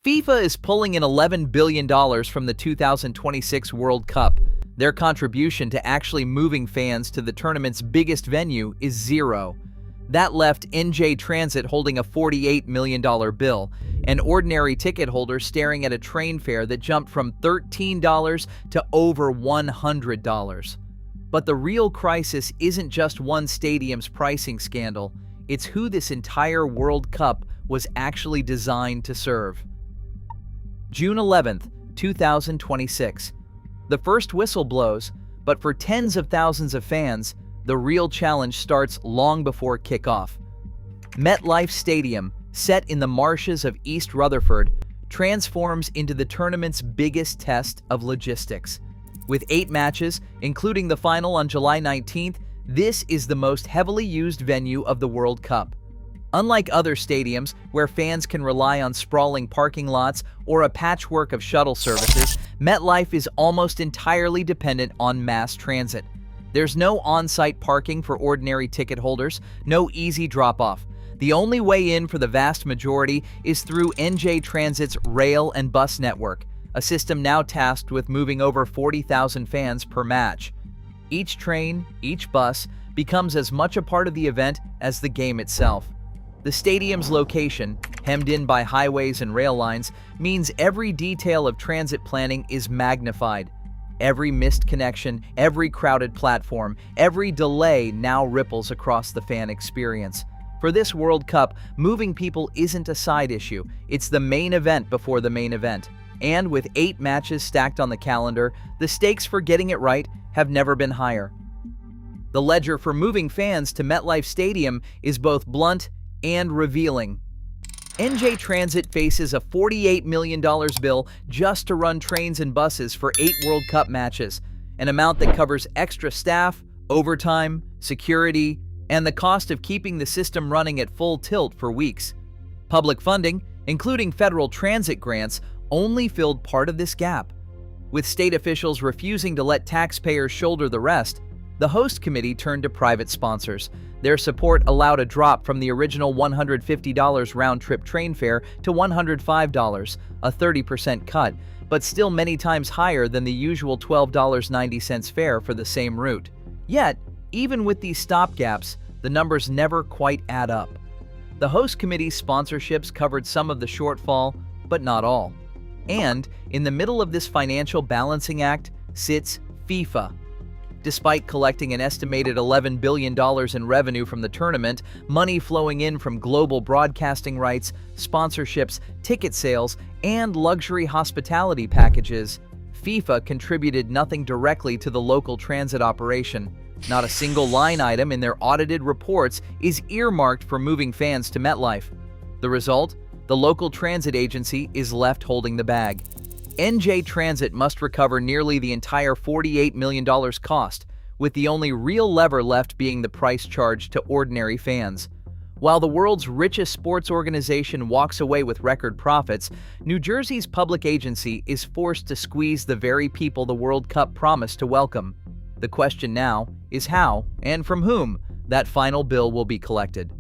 FIFA is pulling in $11 billion from the 2026 World Cup. Their contribution to actually moving fans to the tournament's biggest venue is zero. That left NJ Transit holding a $48 million bill, and ordinary ticket holders staring at a train fare that jumped from $13 to over $100. But the real crisis isn't just one stadium's pricing scandal, it's who this entire World Cup was actually designed to serve. June 11th, 2026. The first whistle blows, but for tens of thousands of fans, the real challenge starts long before kickoff. MetLife Stadium, set in the marshes of East Rutherford, transforms into the tournament's biggest test of logistics. With 8 matches, including the final on July 19th, this is the most heavily used venue of the World Cup. Unlike other stadiums, where fans can rely on sprawling parking lots or a patchwork of shuttle services, MetLife is almost entirely dependent on mass transit. There's no on-site parking for ordinary ticket holders, no easy drop-off. The only way in for the vast majority is through NJ Transit's rail and bus network, a system now tasked with moving over 40,000 fans per match. Each train, each bus, becomes as much a part of the event as the game itself. The stadium's location, hemmed in by highways and rail lines, means every detail of transit planning is magnified. Every missed connection, every crowded platform, every delay now ripples across the fan experience. For this World Cup, moving people isn't a side issue, it's the main event before the main event. And with 8 matches stacked on the calendar, the stakes for getting it right have never been higher. The ledger for moving fans to MetLife Stadium is both blunt and revealing. NJ Transit faces a $48 million bill just to run trains and buses for 8 World Cup matches, an amount that covers extra staff, overtime, security, and the cost of keeping the system running at full tilt for weeks. Public funding, including federal transit grants, only filled part of this gap. With state officials refusing to let taxpayers shoulder the rest, the host committee turned to private sponsors. Their support allowed a drop from the original $150 round-trip train fare to $105, a 30% cut, but still many times higher than the usual $12.90 fare for the same route. Yet, even with these stopgaps, the numbers never quite add up. The host committee's sponsorships covered some of the shortfall, but not all. And in the middle of this financial balancing act sits FIFA. Despite collecting an estimated $11 billion in revenue from the tournament, money flowing in from global broadcasting rights, sponsorships, ticket sales, and luxury hospitality packages, FIFA contributed nothing directly to the local transit operation. Not a single line item in their audited reports is earmarked for moving fans to MetLife. The result? The local transit agency is left holding the bag. NJ Transit must recover nearly the entire $48 million cost, with the only real lever left being the price charged to ordinary fans. While the world's richest sports organization walks away with record profits, New Jersey's public agency is forced to squeeze the very people the World Cup promised to welcome. The question now is how, and from whom, that final bill will be collected.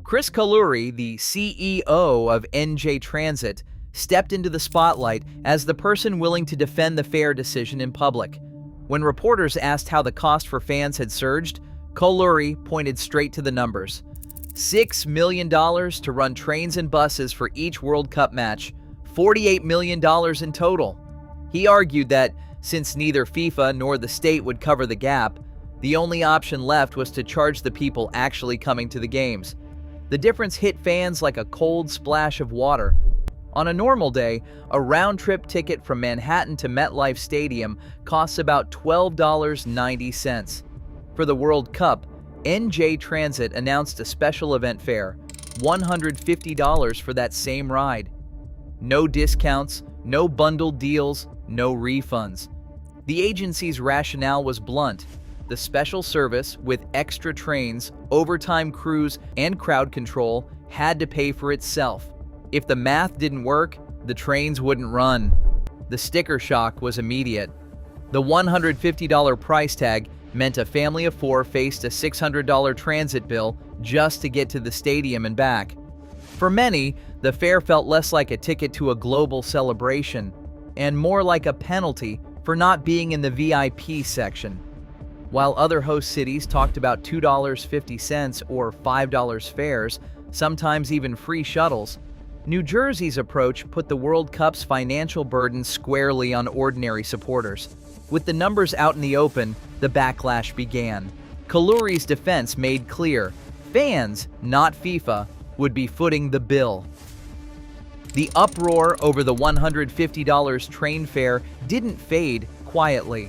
Chris Kaluri, the CEO of NJ Transit, stepped into the spotlight as the person willing to defend the fare decision in public. When reporters asked how the cost for fans had surged, Kaluri pointed straight to the numbers. $6 million to run trains and buses for each World Cup match, $48 million in total. He argued that, since neither FIFA nor the state would cover the gap, the only option left was to charge the people actually coming to the games. The difference hit fans like a cold splash of water. On a normal day, a round-trip ticket from Manhattan to MetLife Stadium costs about $12.90. For the World Cup, NJ Transit announced a special event fare, $150 for that same ride. No discounts, no bundled deals, no refunds. The agency's rationale was blunt. The special service, with extra trains, overtime crews, and crowd control, had to pay for itself. If the math didn't work, the trains wouldn't run. The sticker shock was immediate. The $150 price tag meant a family of 4 faced a $600 transit bill just to get to the stadium and back. For many, the fare felt less like a ticket to a global celebration and more like a penalty for not being in the VIP section. While other host cities talked about $2.50 or $5 fares, sometimes even free shuttles, New Jersey's approach put the World Cup's financial burden squarely on ordinary supporters. With the numbers out in the open, the backlash began. Kaluri's defense made clear, fans, not FIFA, would be footing the bill. The uproar over the $150 train fare didn't fade quietly.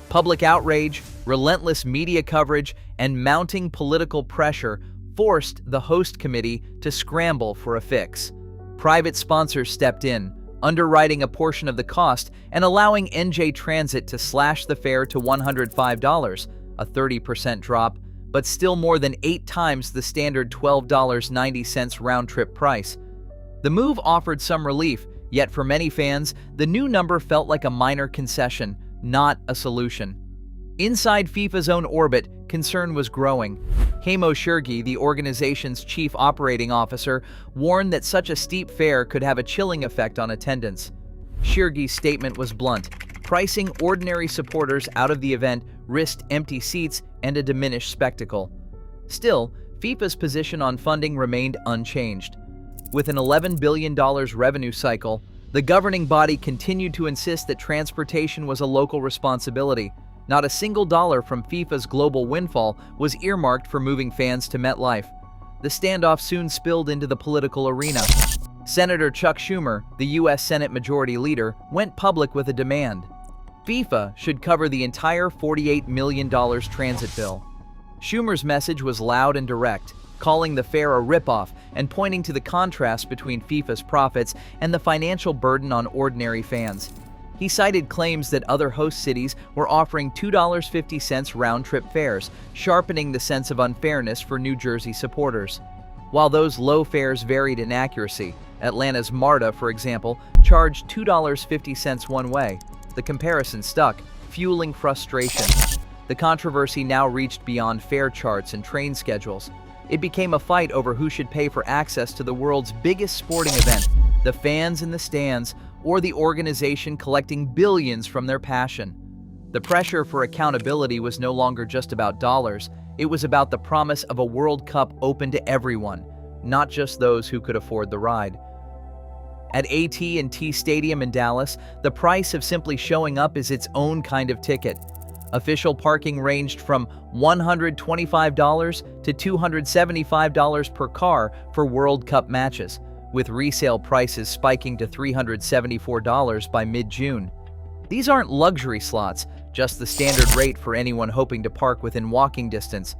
Public outrage, relentless media coverage, and mounting political pressure forced the host committee to scramble for a fix. Private sponsors stepped in, underwriting a portion of the cost and allowing NJ Transit to slash the fare to $105, a 30% drop, but still more than 8 times the standard $12.90 round-trip price. The move offered some relief, yet for many fans, the new number felt like a minor concession, not a solution. Inside FIFA's own orbit, concern was growing. Heimo Shirgi, the organization's chief operating officer, warned that such a steep fare could have a chilling effect on attendance. Shirgi's statement was blunt. Pricing ordinary supporters out of the event risked empty seats and a diminished spectacle. Still, FIFA's position on funding remained unchanged. With an $11 billion revenue cycle, the governing body continued to insist that transportation was a local responsibility. Not a single dollar from FIFA's global windfall was earmarked for moving fans to MetLife. The standoff soon spilled into the political arena. Senator Chuck Schumer, the U.S. Senate Majority Leader, went public with a demand. FIFA should cover the entire $48 million transit bill. Schumer's message was loud and direct, calling the fare a ripoff and pointing to the contrast between FIFA's profits and the financial burden on ordinary fans. He cited claims that other host cities were offering $2.50 round-trip fares, sharpening the sense of unfairness for New Jersey supporters. While those low fares varied in accuracy, Atlanta's MARTA, for example, charged $2.50 one way. The comparison stuck, fueling frustration. The controversy now reached beyond fare charts and train schedules. It became a fight over who should pay for access to the world's biggest sporting event, the fans in the stands, or the organization collecting billions from their passion. The pressure for accountability was no longer just about dollars, it was about the promise of a World Cup open to everyone, not just those who could afford the ride. At AT&T Stadium in Dallas, the price of simply showing up is its own kind of ticket. Official parking ranged from $125 to $275 per car for World Cup matches, with resale prices spiking to $374 by mid-June. These aren't luxury slots, just the standard rate for anyone hoping to park within walking distance.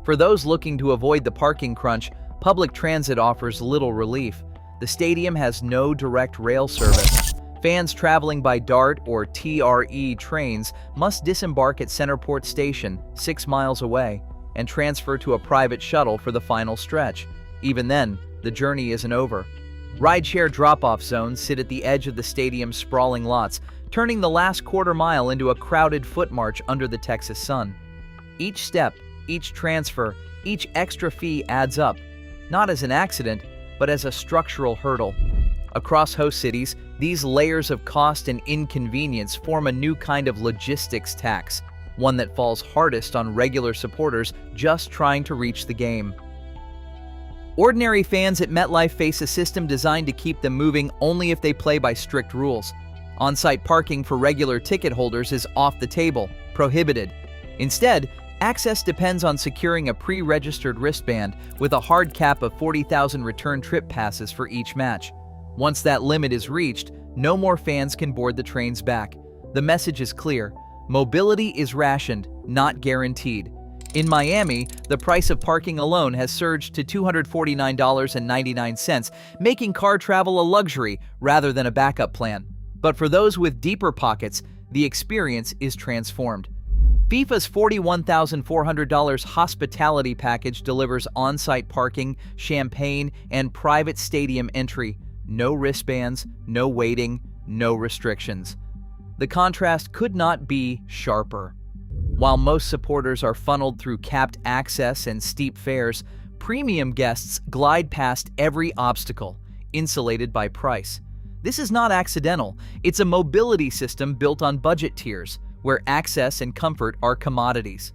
For those looking to avoid the parking crunch, public transit offers little relief. The stadium has no direct rail service. Fans traveling by DART or TRE trains must disembark at Centerport Station, 6 miles away, and transfer to a private shuttle for the final stretch. Even then, the journey isn't over. Rideshare drop-off zones sit at the edge of the stadium's sprawling lots, turning the last quarter mile into a crowded foot march under the Texas sun. Each step, each transfer, each extra fee adds up, not as an accident, but as a structural hurdle. Across host cities, these layers of cost and inconvenience form a new kind of logistics tax, one that falls hardest on regular supporters just trying to reach the game. Ordinary fans at MetLife face a system designed to keep them moving only if they play by strict rules. On-site parking for regular ticket holders is off the table, prohibited. Instead, access depends on securing a pre-registered wristband with a hard cap of 40,000 return trip passes for each match. Once that limit is reached, no more fans can board the trains back. The message is clear. Mobility is rationed, not guaranteed. In Miami, the price of parking alone has surged to $249.99, making car travel a luxury rather than a backup plan. But for those with deeper pockets, the experience is transformed. FIFA's $41,400 hospitality package delivers on-site parking, champagne, and private stadium entry. No wristbands, no waiting, no restrictions. The contrast could not be sharper. While most supporters are funneled through capped access and steep fares, Premium guests glide past every obstacle, insulated by price. This is not accidental. It's a mobility system built on budget tiers, where access and comfort are commodities.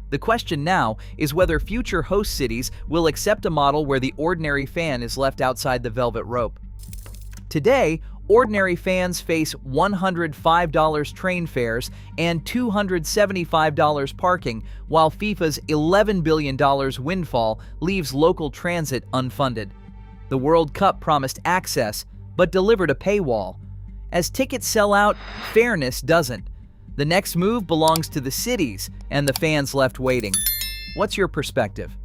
The question now is whether future host cities will accept a model where the ordinary fan is left outside the velvet rope. Today, ordinary fans face $105 train fares and $275 parking, while FIFA's $11 billion windfall leaves local transit unfunded. The World Cup promised access, but delivered a paywall. As tickets sell out, fairness doesn't. The next move belongs to the cities and the fans left waiting. What's your perspective?